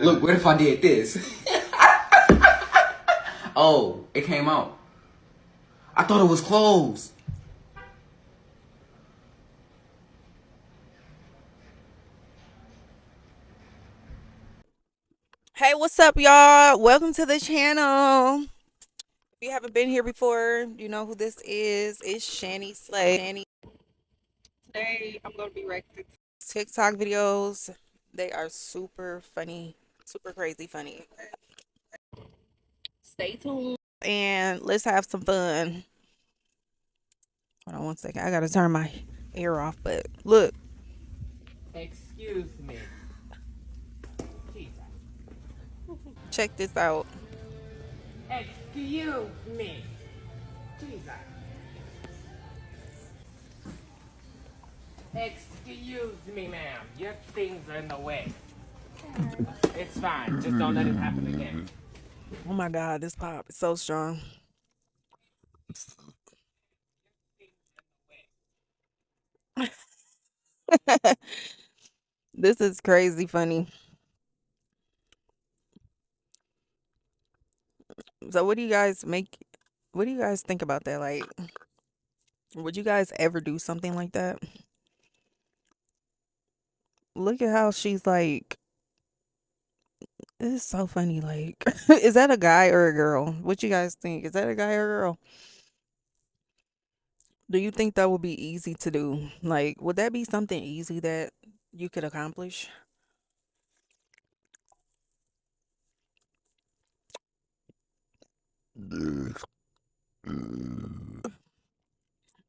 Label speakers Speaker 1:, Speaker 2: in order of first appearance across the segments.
Speaker 1: Look, what if I did this? Oh, it came out. I thought it was closed.
Speaker 2: Hey, what's up, y'all? Welcome to the channel. If you haven't been here before, you know who this is. It's Shanni Slay. Today, I'm going to be reacting to TikTok videos. They are super funny, super crazy funny. Stay tuned and let's have some fun. Hold on one second. I got to turn my air off, but look.
Speaker 1: Excuse me.
Speaker 2: Check this out.
Speaker 1: Excuse me. Jesus. Excuse me, ma'am. Your things are in the way. It's fine. Just don't let it happen again.
Speaker 2: Oh my God, this pop is so strong. This is crazy funny. So what do you guys think about that? Like, would you guys ever do something like that? Look at how she's like, it's so funny. Like, is that a guy or a girl? What you guys think? Is that a guy or a girl? Do you think that would be easy to do? Like, would that be something easy that you could accomplish?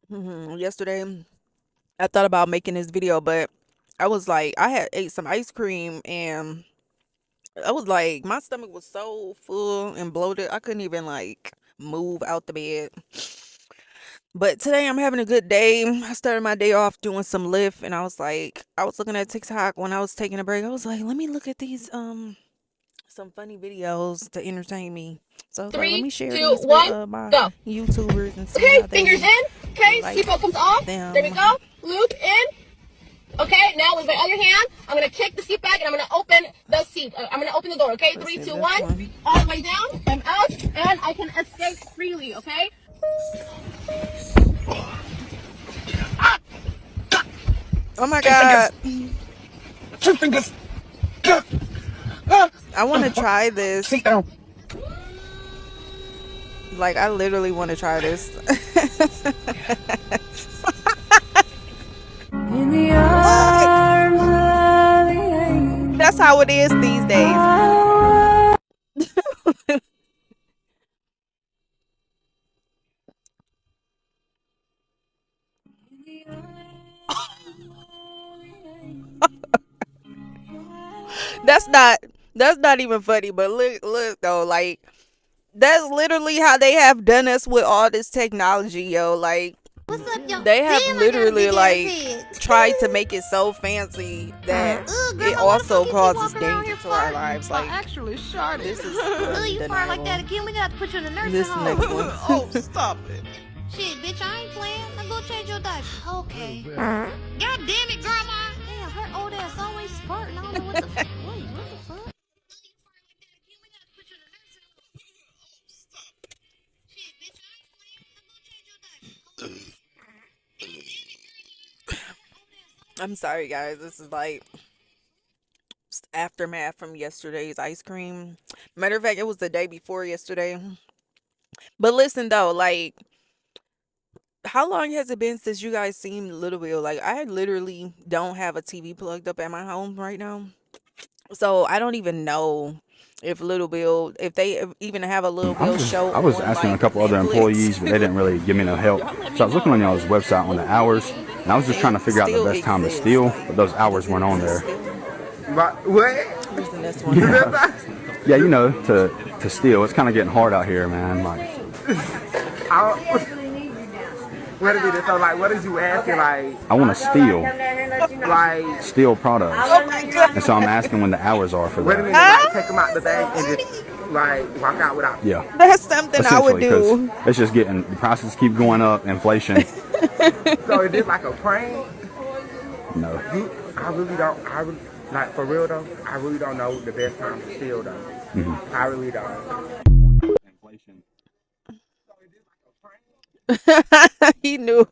Speaker 2: Yesterday, I thought about making this video, but I was like, I had ate some ice cream and I was like, my stomach was so full and bloated, I couldn't even like move out the bed. But today I'm having a good day. I started my day off doing some lift, and I was like, I was looking at TikTok when I was taking a break. I was like, let me look at these some funny videos to entertain me. So I was like, let me share these with my YouTubers and see how they
Speaker 3: fingers in. Okay,
Speaker 2: like
Speaker 3: seatbelt comes off.
Speaker 2: them.
Speaker 3: There we go. Loop in. Okay, now with my other hand, I'm gonna kick the seat back and I'm gonna open the seat. I'm gonna open the door. Okay, 3, 2, 1. All the way down. I'm out, and I can escape freely. Okay.
Speaker 2: Oh my God.
Speaker 4: 2 fingers.
Speaker 2: I want to try this.
Speaker 4: Sit down.
Speaker 2: Like, I literally want to try this.
Speaker 5: In the arms of the angel.
Speaker 2: That's how it is these days. That's not even funny, but look though, like, that's literally how they have done us with all this technology, yo. Like,
Speaker 6: What's up, yo?
Speaker 2: they have
Speaker 6: Damn,
Speaker 2: literally
Speaker 6: I got a
Speaker 2: like
Speaker 6: big ass head.
Speaker 2: tried to make it so fancy that
Speaker 6: Girl,
Speaker 2: it
Speaker 6: why
Speaker 2: also
Speaker 6: the fuck you keep
Speaker 2: causes
Speaker 6: walking around
Speaker 2: danger
Speaker 6: here
Speaker 2: to our
Speaker 6: farting?
Speaker 2: lives. Like,
Speaker 5: Actually, shot
Speaker 2: this is
Speaker 6: You fart like that
Speaker 2: undeniable.
Speaker 6: again, we got to put you in the nursing
Speaker 2: This
Speaker 6: home.
Speaker 2: next one.
Speaker 5: Oh, stop it.
Speaker 6: Shit, bitch, I ain't playing. Now go change your diaper. Okay. God damn it, grandma. Damn, her old ass always farting. I don't know what the fuck. Wait, what the fuck?
Speaker 2: I'm sorry, guys. This is like aftermath from yesterday's ice cream. Matter of fact, it was the day before yesterday. But listen though, like, how long has it been since you guys seen Little Bill? Like, I literally don't have a TV plugged up at my home right now, so I don't even know if Little Bill, if they even have a Little Bill show.
Speaker 4: I was
Speaker 2: on,
Speaker 4: asking
Speaker 2: like,
Speaker 4: a couple other
Speaker 2: Netflix.
Speaker 4: employees, but they didn't really give me no help. So I was looking on y'all's website on the hours, and I was just trying to figure out the best time to steal, but those hours weren't on there.
Speaker 1: What?
Speaker 2: Where's the next one?
Speaker 4: Yeah, you know, to steal. It's kind of getting hard out here, man. Like,
Speaker 1: Wait a minute. So, like, what is you asking? Like,
Speaker 4: I want to steal,
Speaker 1: like,
Speaker 4: steal products. And so I'm asking when the hours are for
Speaker 1: wait a minute.
Speaker 4: that.
Speaker 1: Like, take them out the bag and just, like, walk out without.
Speaker 4: Yeah.
Speaker 2: That's something I would
Speaker 4: Essentially,
Speaker 2: do.
Speaker 4: because it's just getting, the prices keep going up, inflation.
Speaker 1: So is this like a prank?
Speaker 4: No.
Speaker 1: I really don't. Like, for real though, I really don't know the best time to steal though. I really don't.
Speaker 4: Inflation.
Speaker 2: He knew.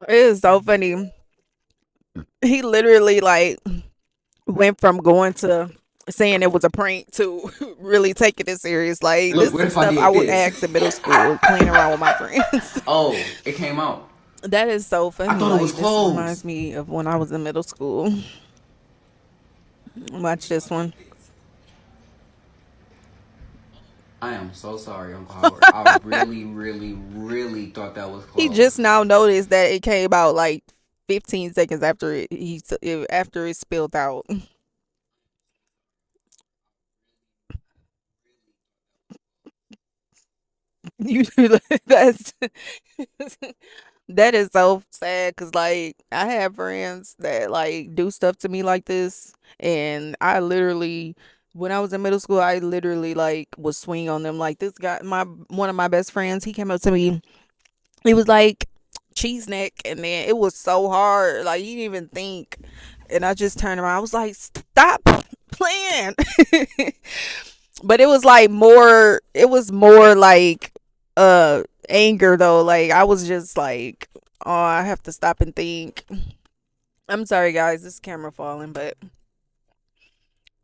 Speaker 2: It is so funny. He literally like went from going to saying it was a prank to really taking it serious. Like,
Speaker 7: Look,
Speaker 2: this
Speaker 7: what
Speaker 2: is
Speaker 7: if I
Speaker 2: stuff
Speaker 7: did
Speaker 2: I would
Speaker 7: this?
Speaker 2: ask in middle school, playing around with my friends.
Speaker 7: Oh, it came out.
Speaker 2: That is so funny.
Speaker 7: I thought it
Speaker 2: Like,
Speaker 7: was
Speaker 2: this
Speaker 7: closed.
Speaker 2: reminds me of when I was in middle school. Watch this one.
Speaker 7: I am so sorry, Uncle Howard. I really thought that was closed.
Speaker 2: He just now noticed that it came out like 15 seconds after after it spilled out. You that's that is so sad because like I have friends that like do stuff to me like this, and I literally when I was in middle school I literally like would swing on them. Like, this guy, one of my best friends, he came up to me, he was like, cheese neck, and then it was so hard, like, he didn't even think, and I just turned around, I was like, stop playing. But it was more like anger though. Like, I was just like, oh, I have to stop and think. I'm sorry guys, this camera falling, but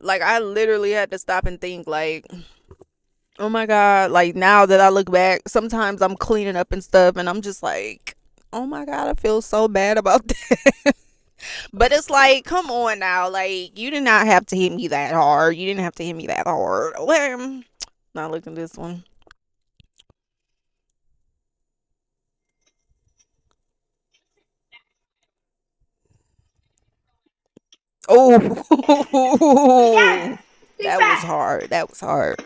Speaker 2: like, I literally had to stop and think, like, oh my god, like, now that I look back, sometimes I'm cleaning up and stuff and I'm just like, oh my god, I feel so bad about that. But it's like, come on now, like, you did not have to hit me that hard. You didn't have to hit me that hard. Well, now look at this one. Oh, that was hard. That was hard.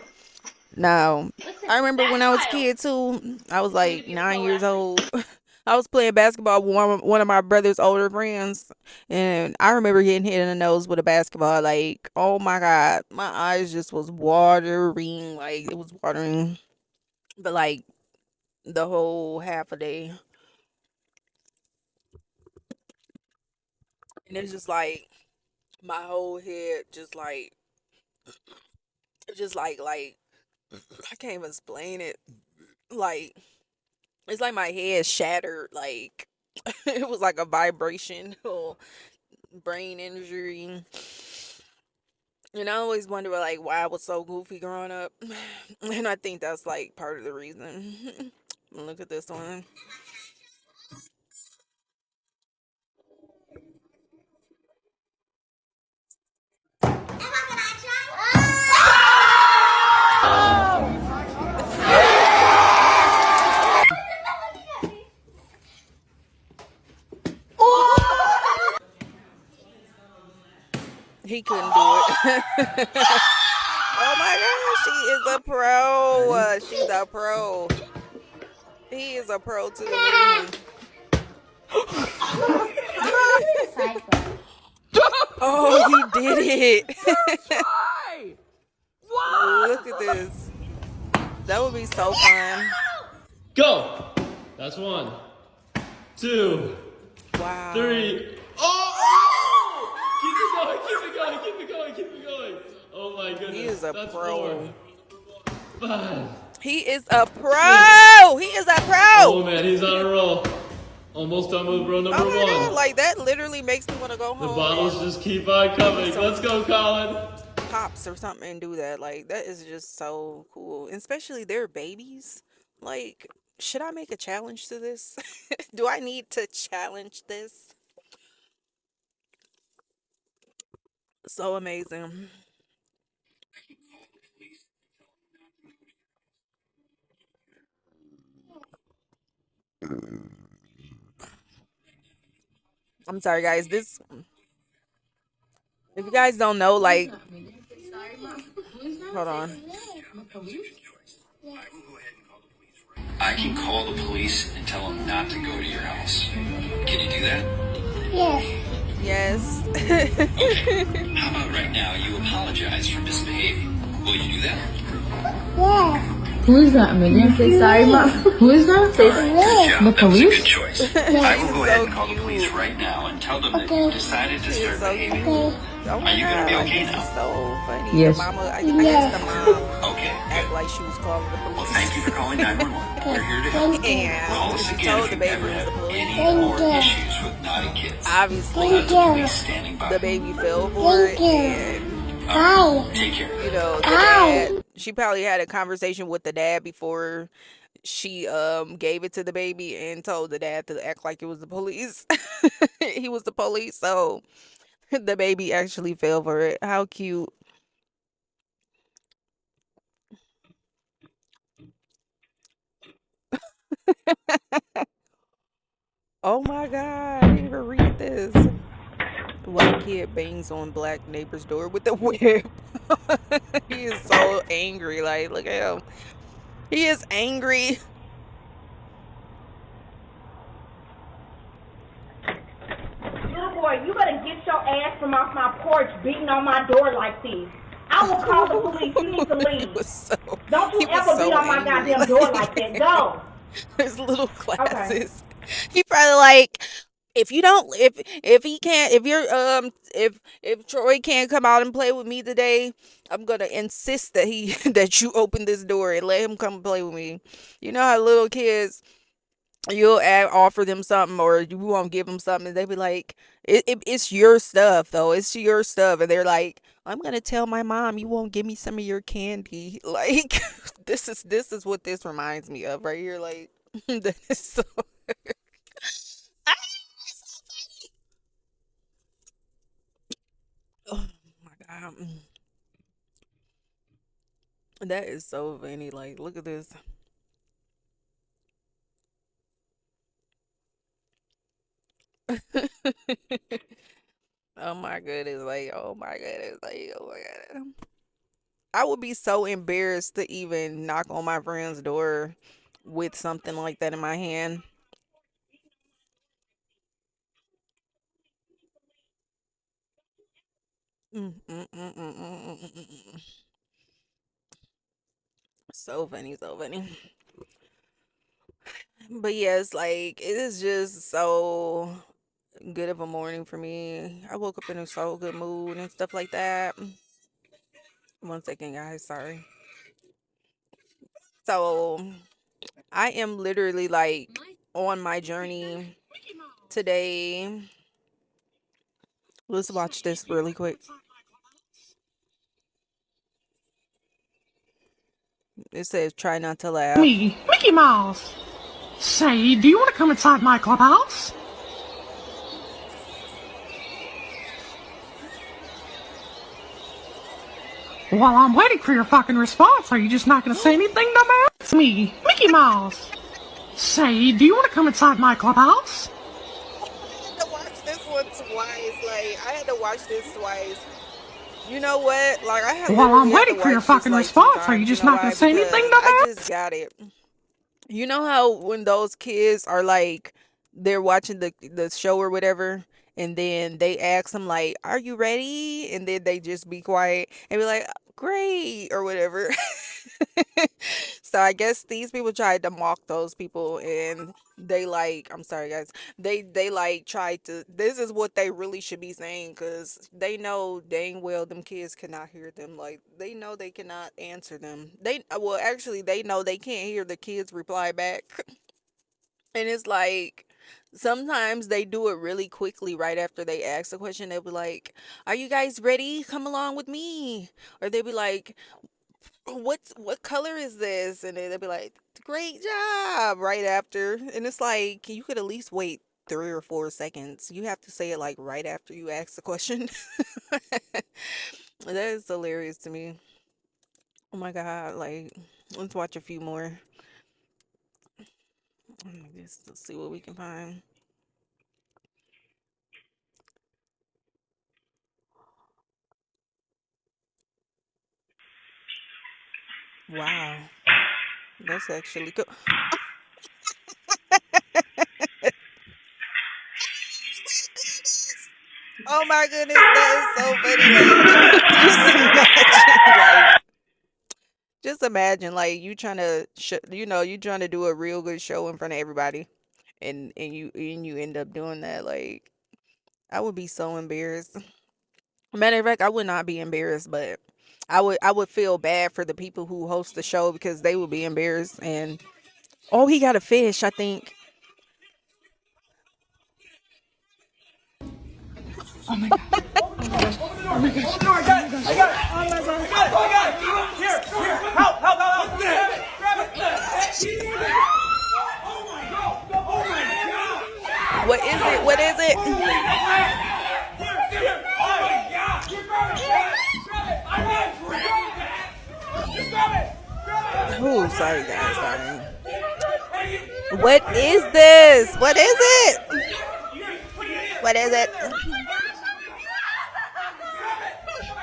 Speaker 2: Now, I remember when I was a kid too. I was like 9 years old. I was playing basketball with one of my brother's older friends, and I remember getting hit in the nose with a basketball. Like, oh my god, my eyes just was watering. Like, it was watering, but like the whole half a day, and it's just like my whole head just like I can't even explain it. Like, it's like my head shattered. Like, it was like a vibration or brain injury. And I always wonder, like, why I was so goofy growing up. And I think that's like part of the reason. Look at this one. He couldn't do it. Oh my gosh, she is a pro. She's a pro. He is a pro too. Oh, he did it. Look at this. That would be so fun.
Speaker 8: Go! That's 1, 2,
Speaker 2: Wow.
Speaker 8: 3. Oh! Keep it going. Oh my goodness.
Speaker 2: He is a
Speaker 8: That's
Speaker 2: pro.
Speaker 8: 4, 5.
Speaker 2: He is a pro. He is a pro.
Speaker 8: Oh man, he's on a roll. Almost done with row number 1.
Speaker 2: God, like, that literally makes me want to go home.
Speaker 8: The bottles just keep on coming. Let's go, Colin.
Speaker 2: Pops or something and do that. Like, that is just so cool. And especially their babies. Like, should I make a challenge to this? Do I need to challenge this? So amazing. I'm sorry guys, this, if you guys don't know, like, hold on.
Speaker 9: I can call the police and tell them not to go to your house. Can you do that?
Speaker 2: Yes.
Speaker 9: Okay. How about right now you apologize for misbehaving? Will you do that?
Speaker 3: Who is that, Megan? Say sorry, Mom. Who is that? Say
Speaker 9: Good job.
Speaker 3: the
Speaker 9: That was a
Speaker 3: police?
Speaker 9: good choice. I will go ahead and call the police right now and tell them that you decided to start behaving.
Speaker 2: Oh my
Speaker 9: Are you gonna be
Speaker 2: God,
Speaker 9: okay
Speaker 2: this
Speaker 9: now?
Speaker 2: is so funny.
Speaker 3: Yes.
Speaker 2: The mama, I guess the mom
Speaker 9: Okay,
Speaker 2: act
Speaker 9: good.
Speaker 2: like she was calling the
Speaker 9: Well,
Speaker 2: police.
Speaker 9: thank you for calling 911. We're here to help. Call
Speaker 2: And
Speaker 9: us
Speaker 2: she
Speaker 9: again
Speaker 2: told
Speaker 9: if
Speaker 2: the
Speaker 9: you
Speaker 2: baby
Speaker 9: ever
Speaker 2: it was
Speaker 9: have
Speaker 2: the police.
Speaker 9: any more issues with naughty kids.
Speaker 2: Obviously,
Speaker 9: We'll have the police standing by.
Speaker 2: the baby fell for it, and
Speaker 9: All right, take care.
Speaker 2: you know, the dad, she probably had a conversation with the dad before she gave it to the baby and told the dad to act like it was the police. He was the police, so the baby actually fell for it. How cute. Oh my God, I didn't even read this. White kid bangs on black neighbor's door with a whip. He is so angry. Like, look at him. He is angry.
Speaker 10: Little boy, you better get your ass from off my porch beating on my door like this. I will call the police. You need to
Speaker 2: He
Speaker 10: leave.
Speaker 2: was so,
Speaker 10: Don't you
Speaker 2: he was
Speaker 10: ever
Speaker 2: so
Speaker 10: beat on my
Speaker 2: angry.
Speaker 10: goddamn door like that. Go.
Speaker 2: His little
Speaker 10: Okay.
Speaker 2: glasses. He probably like, if you don't, if he can't, if you're if Troy can't come out and play with me today, I'm gonna insist that he that you open this door and let him come play with me. You know how little kids, you'll offer them something or you won't give them something, and they be like, it's your stuff though, it's your stuff, and they're like, I'm gonna tell my mom you won't give me some of your candy. Like, this is what this reminds me of right here. Like, that is so Ah, it's so funny. Oh my God, that is so funny. Like, look at this. Oh my goodness, like, oh my goodness, like, oh my God. I would be so embarrassed to even knock on my friend's door with something like that in my hand. Mm, mm, mm, mm, mm, mm, mm, mm. So funny, so funny. But yes, like, it is just so good of a morning for me. I woke up in a so good mood and stuff like that. One second, guys, sorry. So I am literally like on my journey today. Let's watch this really quick. It says try not to laugh.
Speaker 11: Me, Mickey Mouse. Say, do you want to come inside my clubhouse? While I'm waiting for your fucking response, are you just not gonna say anything, dumbass? It's me, Mickey Mouse. Say, do you want to come inside my clubhouse?
Speaker 2: I had to watch this one twice. Like, I had to watch this twice. You know what? Like, I had
Speaker 11: While I'm
Speaker 2: literally had to
Speaker 11: waiting for your
Speaker 2: watch this
Speaker 11: fucking
Speaker 2: like two
Speaker 11: response, are you
Speaker 2: times. You
Speaker 11: just
Speaker 2: know
Speaker 11: not
Speaker 2: why?
Speaker 11: gonna say anything,
Speaker 2: Because I
Speaker 11: dumbass?
Speaker 2: just got it. You know how when those kids are like, they're watching the show or whatever, and then they ask them like, "Are you ready?" And then they just be quiet and be like, "Great," or whatever. So I guess these people tried to mock those people, and they like, I'm sorry guys, they like tried to. This is what they really should be saying, because they know dang well them kids cannot hear them. Like, they know they cannot answer them. They, well, actually they know they can't hear the kids reply back. And it's like, sometimes they do it really quickly right after they ask the question. They'll be like, "Are you guys ready? Come along with me." Or they'll be like, what color is this?" And then they'll be like, "Great job," right after. And it's like, you could at least wait 3 or 4 seconds. You have to say it like right after you ask the question. That is hilarious to me. Oh my God, like, let's watch a few more. Let's see what we can find. Wow, that's actually cool. Oh my goodness, that is so funny. Like, just imagine, like, Just imagine, like, you trying to, you trying to do a real good show in front of everybody, and you end up doing that. Like, I would be so embarrassed. Matter of fact, I would not be embarrassed, but I would feel bad for the people who host the show because they would be embarrassed. And oh, he got a fish, I think.
Speaker 11: Oh my god. Oh my gosh. Oh my gosh. I got it. I got it. Oh my god. I got it. I got it. Here. Help. Grab it. Oh my god. Oh my god.
Speaker 2: What is it? What is it?
Speaker 11: Here. Oh my god. You grab it. I got it. Grab it.
Speaker 2: Oh, sorry guys, sorry. What is this? What is it? What is it?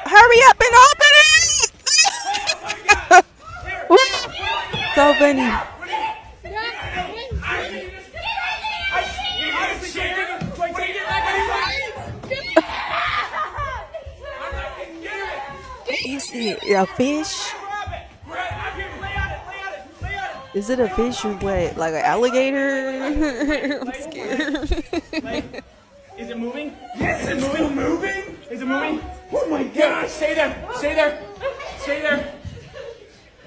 Speaker 2: Hurry up and open it! So funny. Is it a fish? Is it a fish or what? Like an alligator? I'm scared.
Speaker 11: Is it moving? Yes, it's moving. Is it moving? Oh my gosh! Stay there.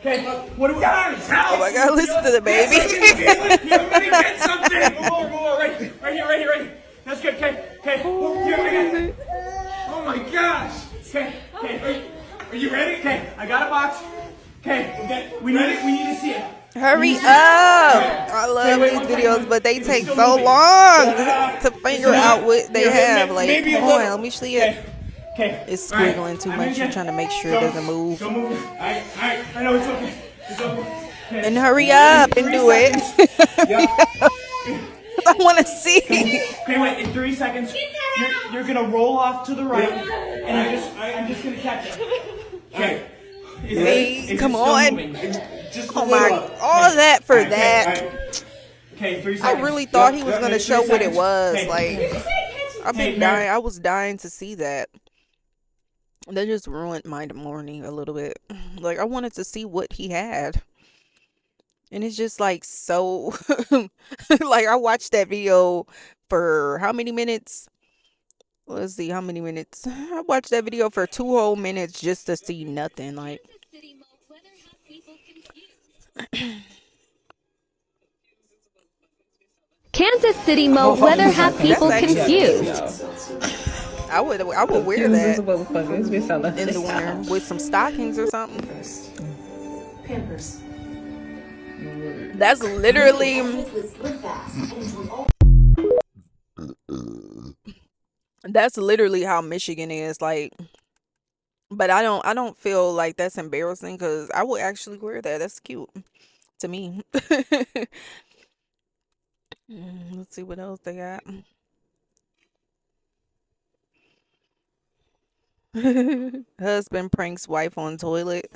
Speaker 11: Okay, what do we got?
Speaker 2: Oh my god, listen to the baby.
Speaker 11: Get something. Move over. Right here. That's good. Okay. Here, I got it. Oh my gosh. Okay. Are you ready? Okay, I got a box. Okay, we need to see it.
Speaker 2: Hurry up! I love these videos, but they take so long to figure out what they have. Like, come on, let me see it. It's squiggling too much. You're trying to make sure it doesn't move.
Speaker 11: I know it's okay.
Speaker 2: And hurry up and do it. I want to see.
Speaker 11: Okay, wait. In 3 seconds, you're gonna roll off to the right, and I'm just gonna catch it. Okay.
Speaker 2: Hey, come on. Oh my, all of that for that.
Speaker 11: Okay, 3 seconds.
Speaker 2: I really thought he was going to show what it was. Like, I've been dying. I was dying to see that. That just ruined my morning a little bit. Like, I wanted to see what he had. And it's just like so, like, I watched that video for how many minutes? Let's see, how many minutes? I watched that video for 2 whole minutes just to see nothing. Like,
Speaker 12: Kansas City mode weather have people confused.
Speaker 2: I would wear that in the winter with some stockings or something.
Speaker 5: Pampers.
Speaker 2: That's literally how Michigan is, like. But I don't feel like that's embarrassing because I would actually wear that. That's cute to me. Let's see what else they got. Husband pranks wife on toilet.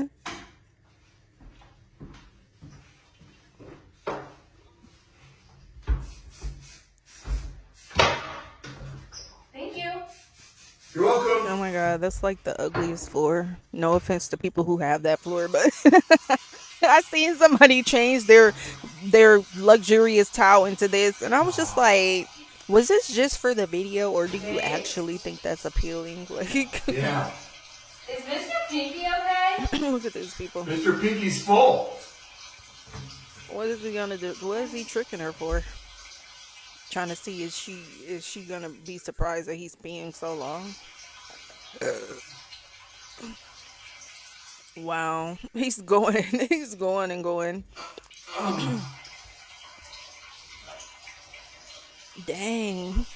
Speaker 3: Thank you.
Speaker 4: You're welcome.
Speaker 2: Oh my god, that's like the ugliest floor. No offense to people who have that floor, but I seen somebody change their luxurious towel into this, and I was just like, was this just for the video, or do you actually think that's appealing? Like,
Speaker 4: Yeah.
Speaker 3: Is Mr. Pinky okay?
Speaker 2: look at these people.
Speaker 4: Mr. Pinky's full.
Speaker 2: What is he gonna do? What is he tricking her for? Trying to see is she gonna be surprised that he's peeing so long? Wow, he's going and going. Dang,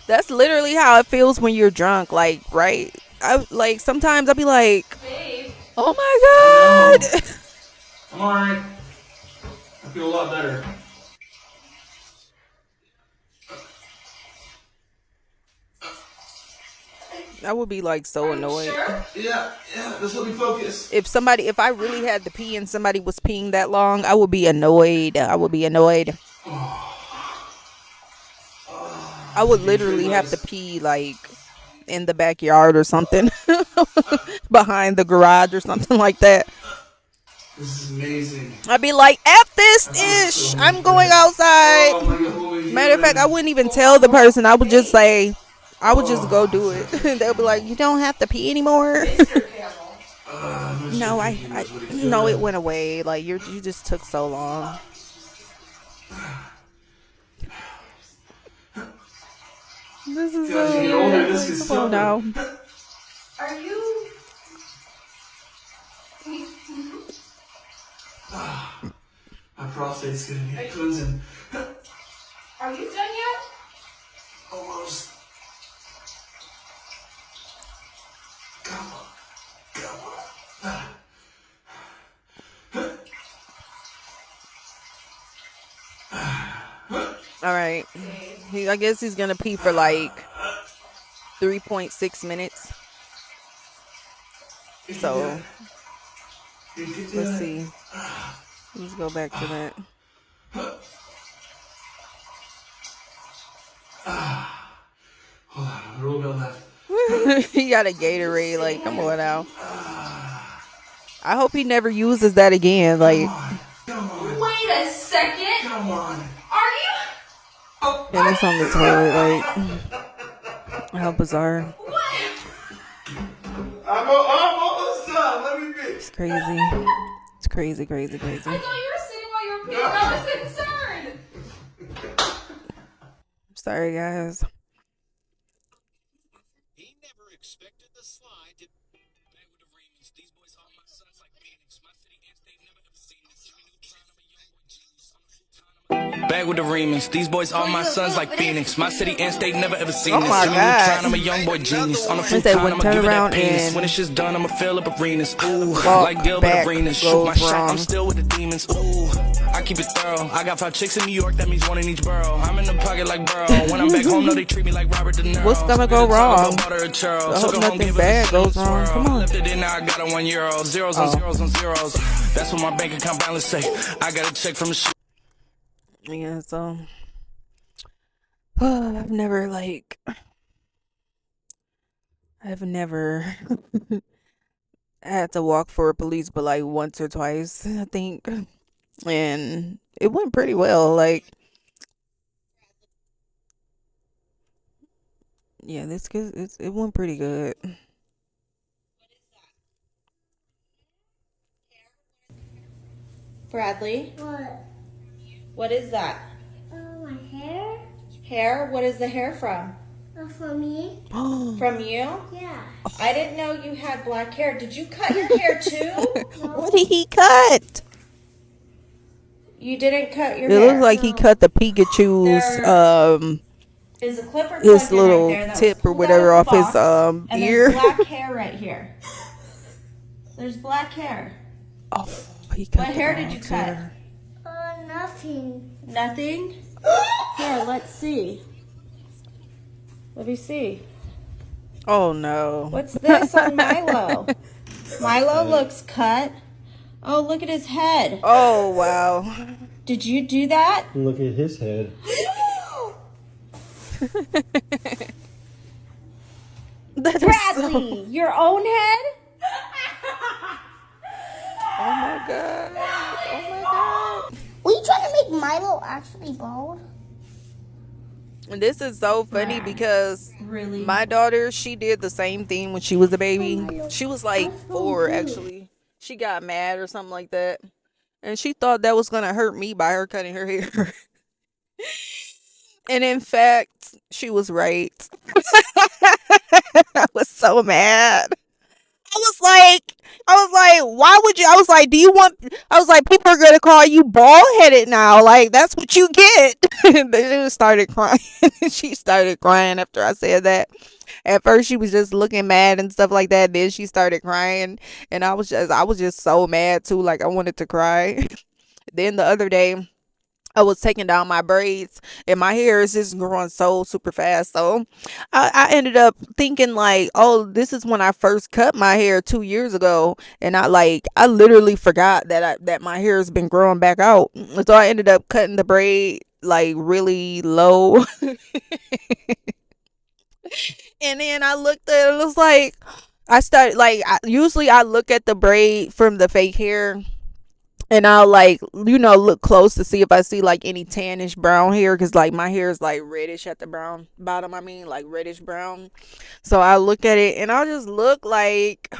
Speaker 2: that's literally how it feels when you're drunk. Like, right? I sometimes I'll be like, oh my god.
Speaker 4: I'm alright. I feel a lot better.
Speaker 2: I would be like so annoyed.
Speaker 4: Yeah, this will be focused.
Speaker 2: If I really had to pee and somebody was peeing that long, I would be annoyed. I would literally have to pee like in the backyard or something. Behind the garage or something like that.
Speaker 11: This is amazing.
Speaker 2: I'd be like, F this ish. I'm going outside. Matter of fact, I wouldn't even tell the person. I would just say, I would just go do it. They'll be like, you don't have to pee anymore. No, no, it went away. Like you just took so long. This is so now.
Speaker 10: Are you?
Speaker 11: My prostate's gonna need cleansing.
Speaker 10: Are you done yet?
Speaker 11: Almost. Come on. Come on.
Speaker 2: All right. I guess he's gonna pee for like 3.6 minutes. So let's see. Let's go back to that.
Speaker 11: Hold on, a little bit left.
Speaker 2: He got a Gatorade. Like, come on now. I hope he never uses that again. Like,
Speaker 10: Wait a second.
Speaker 11: Come on.
Speaker 10: Are you?
Speaker 2: and it's on the toilet. Like, how bizarre.
Speaker 11: I'm almost done. Let me be.
Speaker 2: It's crazy. It's crazy.
Speaker 10: I thought you were sitting while you were peeing. I was concerned.
Speaker 2: Sorry, guys.
Speaker 9: He never expected the slide to back with the remix. These boys are my sons like Phoenix. My city ants, they never ever seen this. Jimmy Neutron, I'm a young boy genius. I'm a full-time. Back with the remix. These boys are my sons like Phoenix. My city ants, they never ever seen this.
Speaker 2: my
Speaker 9: Jimmy
Speaker 2: God.
Speaker 9: Neutron, I'm a young boy genius. On a full
Speaker 2: They
Speaker 9: time,
Speaker 2: would
Speaker 9: I'ma
Speaker 2: turn
Speaker 9: give it
Speaker 2: around
Speaker 9: that penis.
Speaker 2: and
Speaker 9: When it's just done, I'ma fill up arenas. Ooh,
Speaker 2: walk
Speaker 9: like Gilbert
Speaker 2: back
Speaker 9: Arenas. Shoot my
Speaker 2: goes
Speaker 9: shot,
Speaker 2: wrong.
Speaker 9: I'm still with the demons. Ooh, I keep it thorough. I got 5 chicks in New York, that means one in each borough. I'm in the pocket like Burrow. When I'm back home, no, they treat me like Robert De Niro.
Speaker 2: What's gonna go wrong? I hope nothing bad goes wrong. Come on.
Speaker 9: Left it in, now I got a €1. Zeros on zeros on zeros. That's what my bank account balance say. I got a check from the
Speaker 2: Yeah, so I've never had to walk for police but like once or twice, I think. And it went pretty well. Like, yeah, it went pretty good.
Speaker 13: Bradley,
Speaker 6: What?
Speaker 13: what is that?
Speaker 6: My hair?
Speaker 13: Hair? What is the hair from?
Speaker 6: For me?
Speaker 13: From you?
Speaker 6: Yeah.
Speaker 13: I didn't know you had black hair. Did you cut your hair too?
Speaker 2: What did he cut?
Speaker 13: You didn't cut your
Speaker 2: It
Speaker 13: hair.
Speaker 2: looks like he cut the Pikachu's
Speaker 13: Is a clipper
Speaker 2: his
Speaker 13: plugged in
Speaker 2: little
Speaker 13: right there that
Speaker 2: tip
Speaker 13: was
Speaker 2: or
Speaker 13: pulled
Speaker 2: whatever
Speaker 13: out
Speaker 2: off
Speaker 13: of the
Speaker 2: his
Speaker 13: box, and
Speaker 2: ear.
Speaker 13: there's black hair right here. There's black hair.
Speaker 2: Oh, he cut
Speaker 13: What
Speaker 2: the
Speaker 13: hair did you
Speaker 2: box
Speaker 13: cut?
Speaker 2: hair.
Speaker 6: Nothing.
Speaker 13: Nothing? Here, let's see. Let me see.
Speaker 2: Oh no.
Speaker 13: What's this on Milo? Milo looks cut. Oh, look at his head.
Speaker 2: Oh wow.
Speaker 13: Did you do that?
Speaker 14: Look at his head.
Speaker 2: That is
Speaker 13: Bradley, your own head?
Speaker 2: Oh my god. Oh my god.
Speaker 6: Were you trying to make Milo actually bald?
Speaker 2: And this is so funny because
Speaker 13: Really?
Speaker 2: my daughter, she did the same thing when she was a baby. She was like 4 actually. She got mad or something like that. And she thought that was gonna hurt me by her cutting her hair. And in fact, she was right. I was so mad. I was like, why would you? I was like, people are gonna call you bald headed now. Like, that's what you get. Then she just started crying. She started crying after I said that. At first, she was just looking mad and stuff like that. Then she started crying, and I was just so mad too. Like, I wanted to cry. Then the other day, I was taking down my braids and my hair is just growing so super fast. So I ended up thinking like, oh, this is when I first cut my hair 2 years ago. And I literally forgot that my hair has been growing back out. So I ended up cutting the braid like really low. And then I looked at it and it was like, usually I look at the braid from the fake hair and I'll like, you know, look close to see if I see like any tannish brown hair, because like my hair is like reddish at the brown bottom. I mean, like reddish brown. So I look at it and I'll just look like,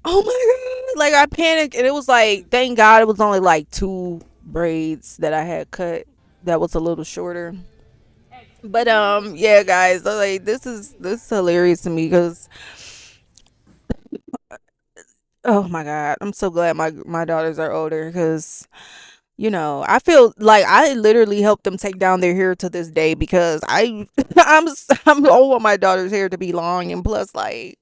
Speaker 2: oh my god, like I panicked, and it was like, thank God it was only like 2 braids that I had cut that was a little shorter. But yeah, guys, like this is hilarious to me because, oh my god, I'm so glad my daughters are older, because you know, I feel like I literally helped them take down their hair to this day, because I don't want my daughter's hair to be long, and plus like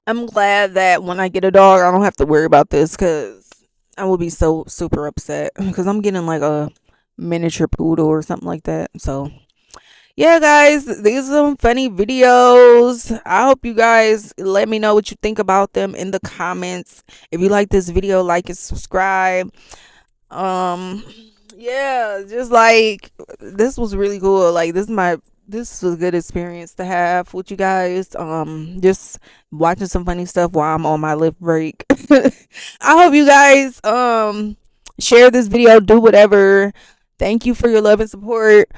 Speaker 2: I'm glad that when I get a dog I don't have to worry about this, because I will be so super upset because I'm getting like a miniature poodle or something like that. So yeah, guys, these are some funny videos. I hope you guys let me know what you think about them in the comments. If you like this video, like and subscribe. Yeah, just like, this was really cool. Like this was a good experience to have with you guys. Just watching some funny stuff while I'm on my lift break. I hope you guys share this video, do whatever. Thank you for your love and support.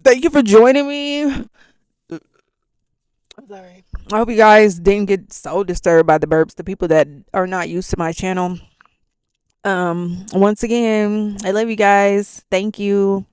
Speaker 2: Thank you for joining me. I'm sorry. I hope you guys didn't get so disturbed by the burps, the people that are not used to my channel. Once again, I love you guys. Thank you.